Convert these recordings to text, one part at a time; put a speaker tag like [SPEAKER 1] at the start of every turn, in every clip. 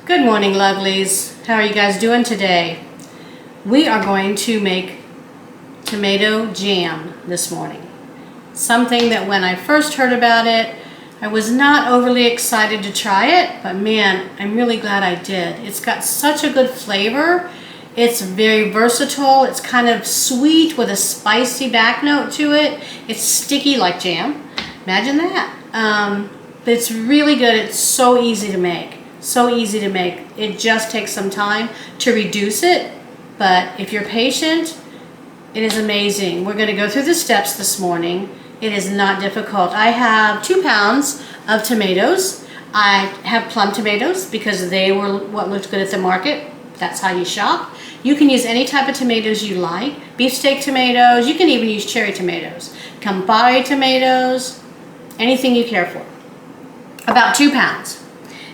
[SPEAKER 1] Good morning, lovelies. How are you guys doing today? We are going to make tomato jam this morning. Something that when I first heard about it, I was not overly excited to try it, but man, I'm really glad I did. It's got such a good flavor. It's very versatile. It's kind of sweet with a spicy back note to it. It's sticky like jam. Imagine that. But it's really good. It's so easy to make. So easy to make. It just takes some time to reduce it, but if you're patient, it is amazing. We're going to go through the steps this morning. It is not difficult. I have 2 pounds of tomatoes. I have plum tomatoes because they were what looked good at the market. That's how you shop. You can use any type of tomatoes you like. Beefsteak tomatoes. You can even use cherry tomatoes. Campari tomatoes. Anything you care for. About 2 pounds.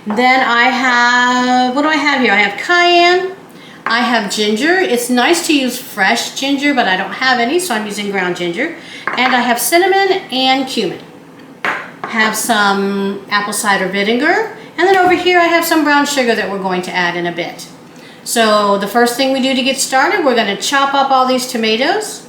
[SPEAKER 1] Then I have, what do I have here? I have cayenne. I have ginger. It's nice to use fresh ginger, but I don't have any, so I'm using ground ginger. And I have cinnamon and cumin. Have some apple cider vinegar. And then over here I have some brown sugar that we're going to add in a bit. So the first thing we do to get started, we're going to chop up all these tomatoes.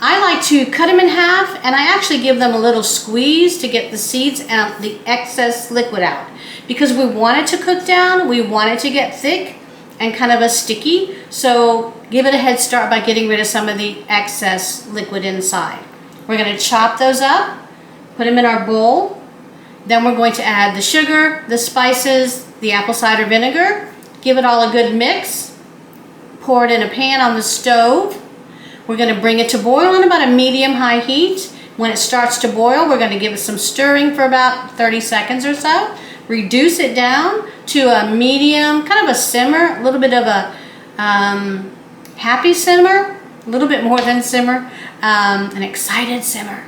[SPEAKER 1] I like to cut them in half, and I actually give them a little squeeze to get the seeds and the excess liquid out. Because we want it to cook down, we want it to get thick and kind of a sticky. So give it a head start by getting rid of some of the excess liquid inside. We're going to chop those up, put them in our bowl. Then we're going to add the sugar, the spices, the apple cider vinegar. Give it all a good mix. Pour it in a pan on the stove. We're going to bring it to boil on about a medium-high heat. When it starts to boil, we're going to give it some stirring for about 30 seconds or so. Reduce it down to a medium, kind of a simmer, a little bit of a happy simmer, a little bit more than simmer, an excited simmer.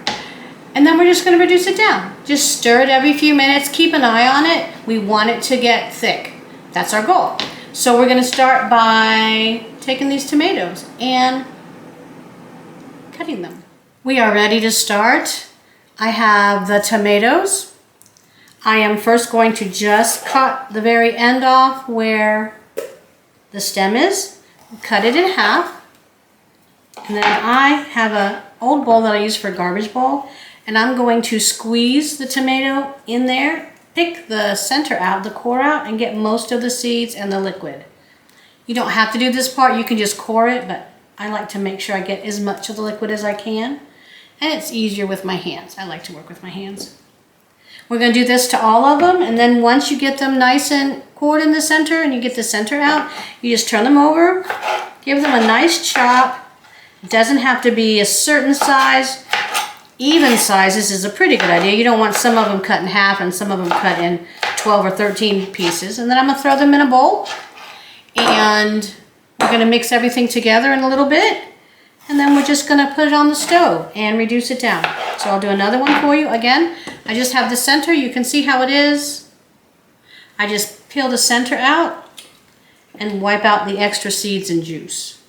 [SPEAKER 1] And then we're just going to reduce it down. Just stir it every few minutes. Keep an eye on it. We want it to get thick. That's our goal. So we're going to start by taking these tomatoes and cutting them. We are ready to start. I have the tomatoes. I am first going to just cut the very end off where the stem is. Cut it in half. And then I have an old bowl that I use for a garbage bowl. And I'm going to squeeze the tomato in there, pick the center out, the core out, and get most of the seeds and the liquid. You don't have to do this part. You can just core it, but I like to make sure I get as much of the liquid as I can. And it's easier with my hands. I like to work with my hands. We're going to do this to all of them, and then once you get them nice and cored in the center and you get the center out, you just turn them over, give them a nice chop. It doesn't have to be a certain size. Even sizes is a pretty good idea. You don't want some of them cut in half and some of them cut in 12 or 13 pieces. And then I'm going to throw them in a bowl, and we're going to mix everything together in a little bit. And then we're just going to put it on the stove and reduce it down. So I'll do another one for you. Again, I just have the center. You can see how it is. I just peel the center out and wipe out the extra seeds and juice.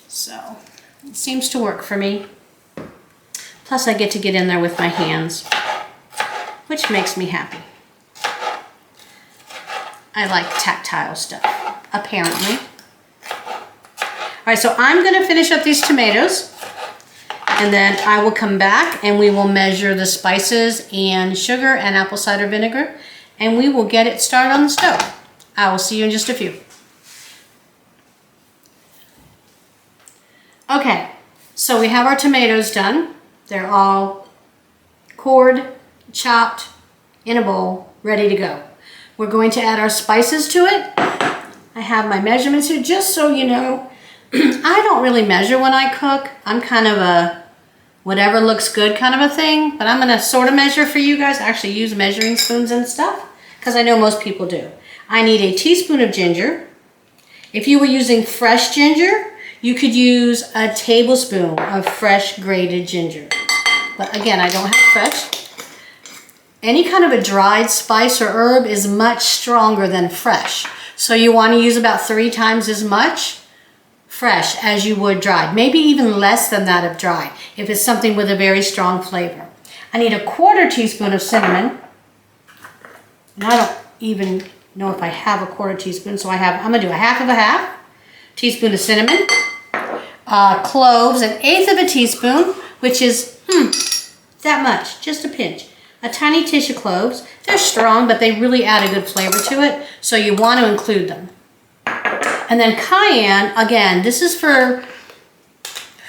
[SPEAKER 1] So it seems to work for me. Plus I get to get in there with my hands, which makes me happy. I like tactile stuff, apparently. All right, so I'm going to finish up these tomatoes, and then I will come back and we will measure the spices and sugar and apple cider vinegar, and we will get it started on the stove. I will see you in just a few. Okay, so we have our tomatoes done. They're all cored, chopped, in a bowl, ready to go. We're going to add our spices to it. I have my measurements here just so you know. I don't really measure when I cook. I'm kind of a whatever looks good kind of a thing, but I'm going to sort of measure for you guys. I actually use measuring spoons and stuff because I know most people do. I need a teaspoon of ginger. If you were using fresh ginger, you could use a tablespoon of fresh grated ginger. But again, I don't have fresh. Any kind of a dried spice or herb is much stronger than fresh. So you want to use about 3 times as much fresh as you would dried, maybe even less than that of dried if it's something with a very strong flavor. I need a 1/4 teaspoon of cinnamon, and I don't even know if I have a quarter teaspoon, so I'm gonna do a half teaspoon of cinnamon, cloves, an eighth of a teaspoon, which is that much, just a pinch. A tiny titch of cloves. They're strong, but they really add a good flavor to it, so you want to include them. And then cayenne, again, this is for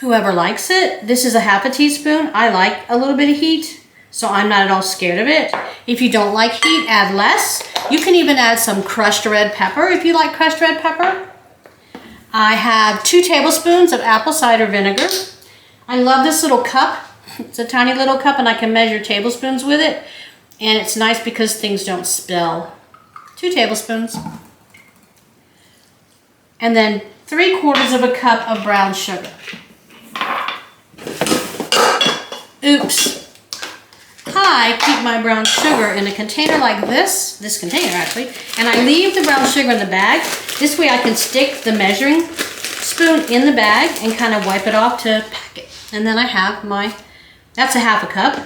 [SPEAKER 1] whoever likes it. This is a half a teaspoon. I like a little bit of heat, so I'm not at all scared of it. If you don't like heat, add less. You can even add some crushed red pepper if you like crushed red pepper. I have 2 tablespoons of apple cider vinegar. I love this little cup. It's a tiny little cup and I can measure tablespoons with it. And it's nice because things don't spill. 2 tablespoons. And then 3/4 of a cup of brown sugar. Oops. I keep my brown sugar in a container like this container actually, and I leave the brown sugar in the bag. This way I can stick the measuring spoon in the bag and kind of wipe it off to pack it. And then I have that's a half a cup,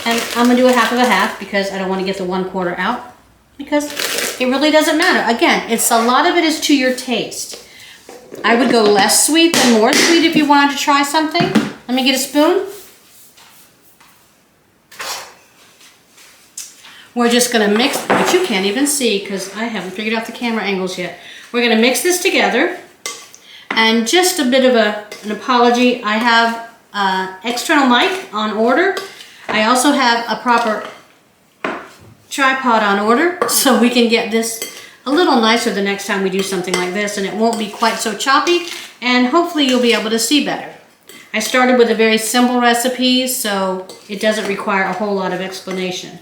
[SPEAKER 1] and I'm gonna do a half of a half because I don't want to get the 1/4 out because it really doesn't matter. Again, a lot of it is to your taste. I would go less sweet than more sweet if you wanted to try something. Let me get a spoon. We're just gonna mix, which you can't even see because I haven't figured out the camera angles yet. We're gonna mix this together. And just a bit of an apology, I have external mic on order. I also have a proper tripod on order, so we can get this a little nicer the next time we do something like this, and it won't be quite so choppy, and hopefully you'll be able to see better. I started with a very simple recipe, so it doesn't require a whole lot of explanation.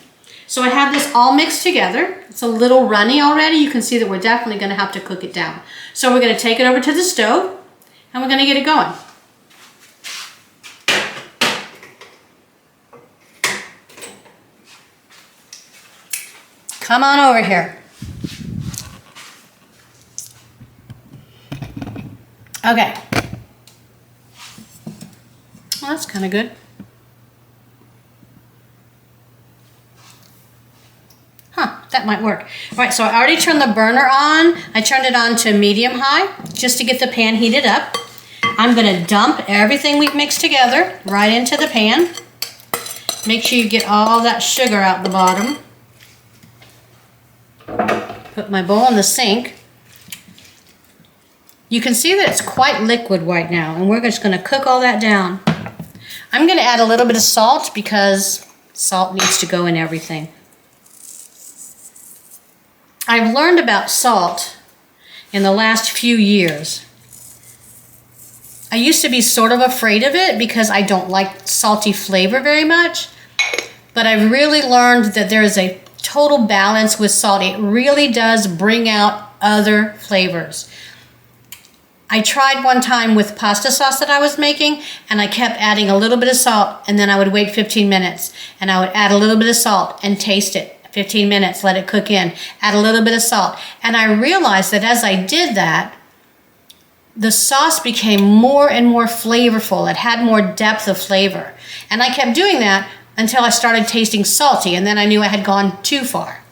[SPEAKER 1] So I have this all mixed together. It's a little runny already. You can see that we're definitely gonna have to cook it down. So we're gonna take it over to the stove and we're gonna get it going. Come on over here. Okay. Well, that's kind of good. That might work. All right, so I already turned the burner on. I turned it on to medium-high just to get the pan heated up. I'm gonna dump everything we've mixed together right into the pan. Make sure you get all that sugar out the bottom. Put my bowl in the sink. You can see that it's quite liquid right now, and we're just gonna cook all that down. I'm gonna add a little bit of salt because salt needs to go in everything. I've learned about salt in the last few years. I used to be sort of afraid of it because I don't like salty flavor very much, but I've really learned that there is a total balance with salt. It really does bring out other flavors. I tried one time with pasta sauce that I was making, and I kept adding a little bit of salt, and then I would wait 15 minutes, and I would add a little bit of salt and taste it. 15 minutes, let it cook in, add a little bit of salt. And I realized that as I did that, the sauce became more and more flavorful. It had more depth of flavor. And I kept doing that until I started tasting salty, and then I knew I had gone too far.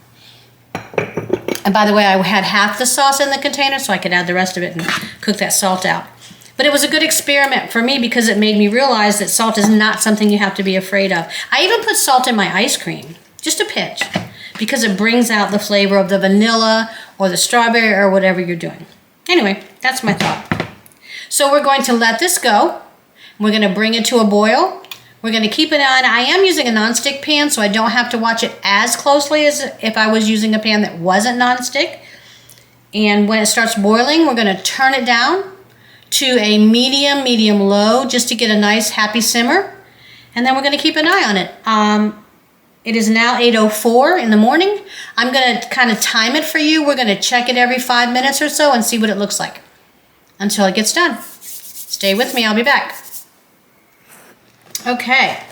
[SPEAKER 1] And by the way, I had half the sauce in the container, so I could add the rest of it and cook that salt out. But it was a good experiment for me because it made me realize that salt is not something you have to be afraid of. I even put salt in my ice cream, just a pinch, because it brings out the flavor of the vanilla or the strawberry or whatever you're doing. Anyway, that's my thought. So we're going to let this go. We're going to bring it to a boil. We're going to keep it on. I am using a nonstick pan, so I don't have to watch it as closely as if I was using a pan that wasn't nonstick. And when it starts boiling, we're going to turn it down to a medium-low just to get a nice happy simmer. And then we're going to keep an eye on it. It is now 8:04 in the morning. I'm going to kind of time it for you. We're going to check it every 5 minutes or so and see what it looks like until it gets done. Stay with me. I'll be back. Okay.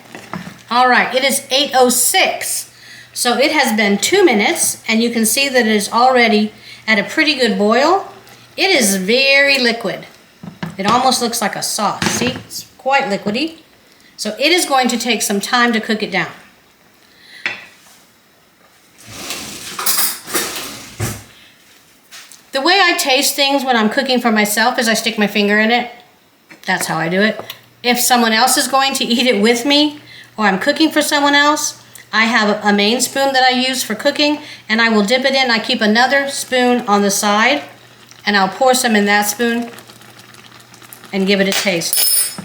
[SPEAKER 1] All right. It is 8:06. So it has been 2 minutes, and you can see that it is already at a pretty good boil. It is very liquid. It almost looks like a sauce. See? It's quite liquidy. So it is going to take some time to cook it down. The way I taste things when I'm cooking for myself is I stick my finger in it. That's how I do it. If someone else is going to eat it with me, or I'm cooking for someone else, I have a main spoon that I use for cooking, and I will dip it in. I keep another spoon on the side, and I'll pour some in that spoon and give it a taste.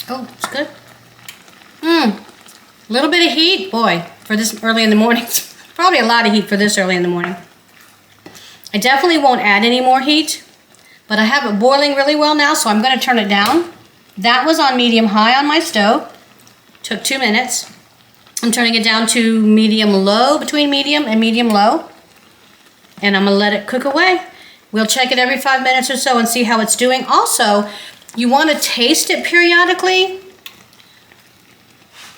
[SPEAKER 1] Oh, it's good. A little bit of heat, boy, for this early in the morning. Probably a lot of heat for this early in the morning. I definitely won't add any more heat, but I have it boiling really well now, so I'm going to turn it down. That was on medium-high on my stove. Took 2 minutes. I'm turning it down to medium-low, between medium and medium-low. And I'm going to let it cook away. We'll check it every 5 minutes or so and see how it's doing. Also, you want to taste it periodically.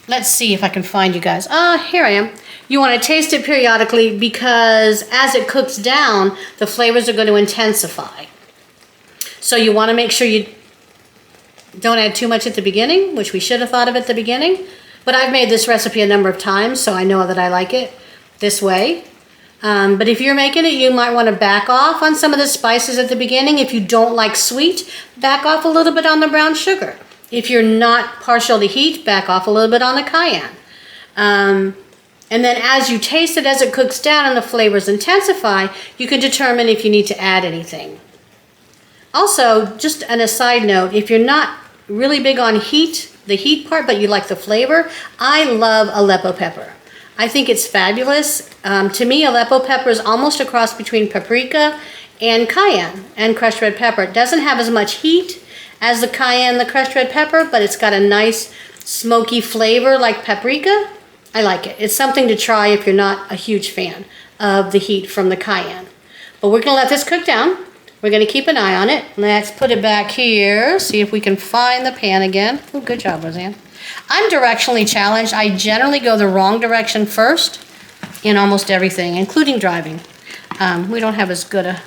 [SPEAKER 1] Let's see if I can find you guys. Here I am. You want to taste it periodically because as it cooks down, the flavors are going to intensify. So you want to make sure you don't add too much at the beginning, which we should have thought of at the beginning. But I've made this recipe a number of times, so I know that I like it this way. But if you're making it, you might want to back off on some of the spices at the beginning. If you don't like sweet, back off a little bit on the brown sugar. If you're not partial to heat, back off a little bit on the cayenne. And then as you taste it, as it cooks down and the flavors intensify, you can determine if you need to add anything. Also, just an aside note, if you're not really big on heat, the heat part, but you like the flavor, I love Aleppo pepper. I think it's fabulous. To me, Aleppo pepper is almost a cross between paprika and cayenne and crushed red pepper. It doesn't have as much heat as the cayenne, the crushed red pepper, but it's got a nice smoky flavor like paprika. I like it. It's something to try if you're not a huge fan of the heat from the cayenne. But we're going to let this cook down. We're going to keep an eye on it. Let's put it back here, see if we can find the pan again. Oh, good job, Roseanne. I'm directionally challenged. I generally go the wrong direction first in almost everything, including driving. We don't have as good a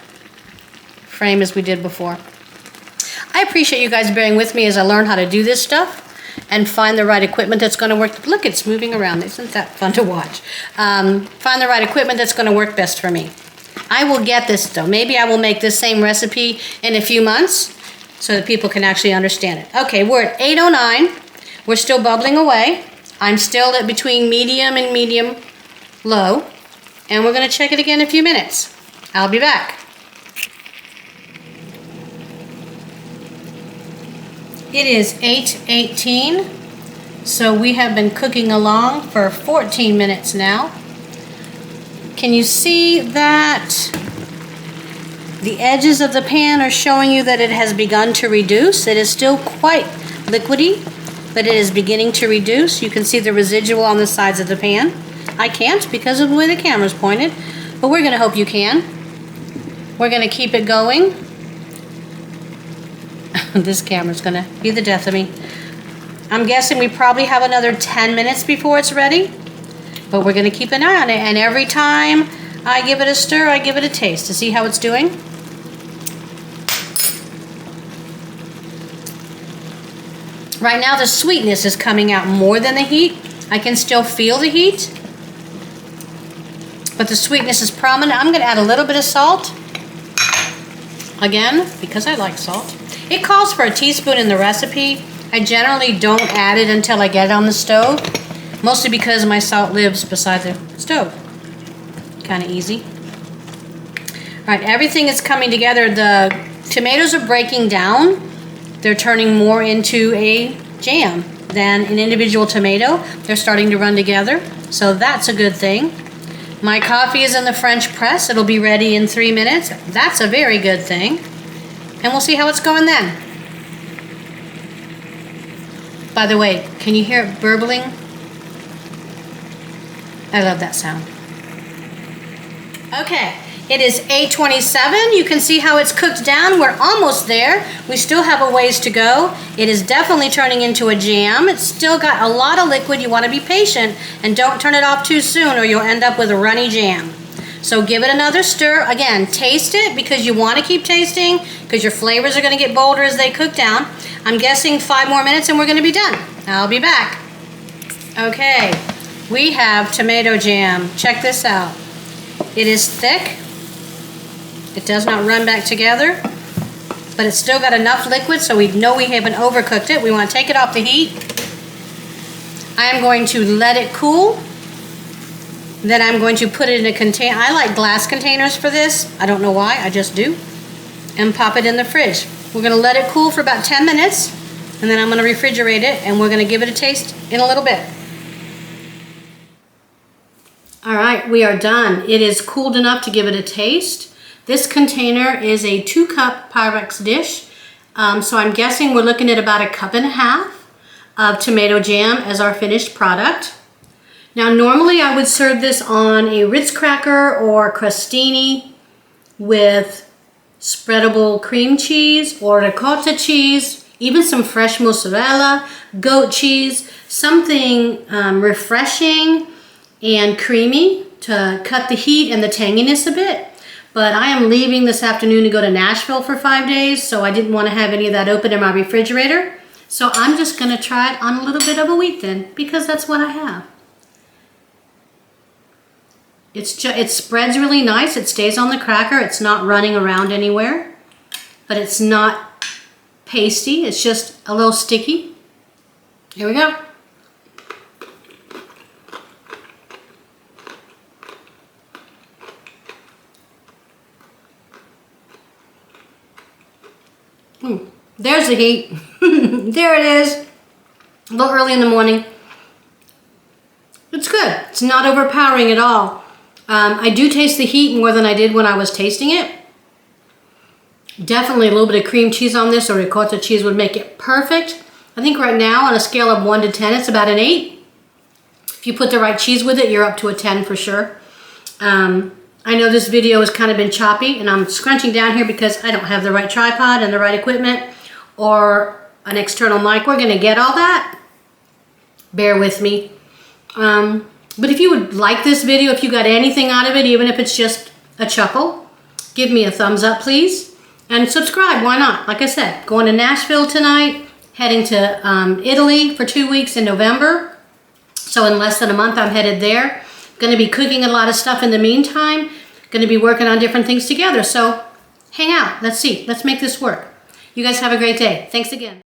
[SPEAKER 1] frame as we did before. I appreciate you guys bearing with me as I learn how to do this stuff and find the right equipment that's going to work. Look, it's moving around. Isn't that fun to watch? Find the right equipment that's going to work best for me. I will get this though. Maybe I will make this same recipe in a few months so that people can actually understand it. Okay, we're at 8:09. We're still bubbling away. I'm still at between medium and medium low. And we're going to check it again in a few minutes. I'll be back. It is 8:18, so we have been cooking along for 14 minutes now. Can you see that the edges of the pan are showing you that it has begun to reduce? It is still quite liquidy, but it is beginning to reduce. You can see the residual on the sides of the pan. I can't because of the way the camera's pointed, but we're going to hope you can. We're going to keep it going. This camera's going to be the death of me. I'm guessing we probably have another 10 minutes before it's ready, but we're going to keep an eye on it. And every time I give it a stir, I give it a taste to see how it's doing. Right now the sweetness is coming out more than the heat. I can still feel the heat, but the sweetness is prominent. I'm going to add a little bit of salt. Again, because I like salt. It calls for a teaspoon in the recipe. I generally don't add it until I get it on the stove, mostly because my salt lives beside the stove. Kind of easy. All right, everything is coming together. The tomatoes are breaking down. They're turning more into a jam than an individual tomato. They're starting to run together, so that's a good thing. My coffee is in the French press. It'll be ready in 3 minutes. That's a very good thing. And we'll see how it's going then. By the way, can you hear it burbling? I love that sound. Okay, it is 8:27. You can see how it's cooked down. We're almost there. We still have a ways to go. It is definitely turning into a jam. It's still got a lot of liquid. You want to be patient and don't turn it off too soon or you'll end up with a runny jam. So give it another stir. Again, taste it because you want to keep tasting because your flavors are going to get bolder as they cook down. I'm guessing 5 more minutes and we're going to be done. I'll be back. Okay, we have tomato jam. Check this out. It is thick. It does not run back together, but it's still got enough liquid so we know we haven't overcooked it. We want to take it off the heat. I am going to let it cool. Then I'm going to put it in a container. I like glass containers for this. I don't know why, I just do. And pop it in the fridge. We're gonna let it cool for about 10 minutes, and then I'm gonna refrigerate it, and we're gonna give it a taste in a little bit. All right, we are done. It is cooled enough to give it a taste. This container is a 2-cup Pyrex dish. So I'm guessing we're looking at about 1.5 cups of tomato jam as our finished product. Now normally I would serve this on a Ritz cracker or crostini with spreadable cream cheese or ricotta cheese, even some fresh mozzarella, goat cheese, something refreshing and creamy to cut the heat and the tanginess a bit. But I am leaving this afternoon to go to Nashville for 5 days, so I didn't want to have any of that open in my refrigerator. So I'm just going to try it on a little bit of a wheat thin because that's what I have. It spreads really nice. It stays on the cracker. It's not running around anywhere, but it's not pasty. It's just a little sticky. Here we go. There's the heat. There it is. A little early in the morning. It's good. It's not overpowering at all. I do taste the heat more than I did when I was tasting it. Definitely a little bit of cream cheese on this or ricotta cheese would make it perfect. I think right now on a scale of 1 to 10, it's about an 8. If you put the right cheese with it, you're up to a 10 for sure. I know this video has kind of been choppy and I'm scrunching down here because I don't have the right tripod and the right equipment or an external mic. We're gonna get all that. Bear with me. But if you would like this video, if you got anything out of it, even if it's just a chuckle, give me a thumbs up, please. And subscribe, why not? Like I said, going to Nashville tonight, heading to Italy for 2 weeks in November. So in less than a month, I'm headed there. Gonna be cooking a lot of stuff in the meantime. Gonna be working on different things together. So hang out, let's see, let's make this work. You guys have a great day. Thanks again.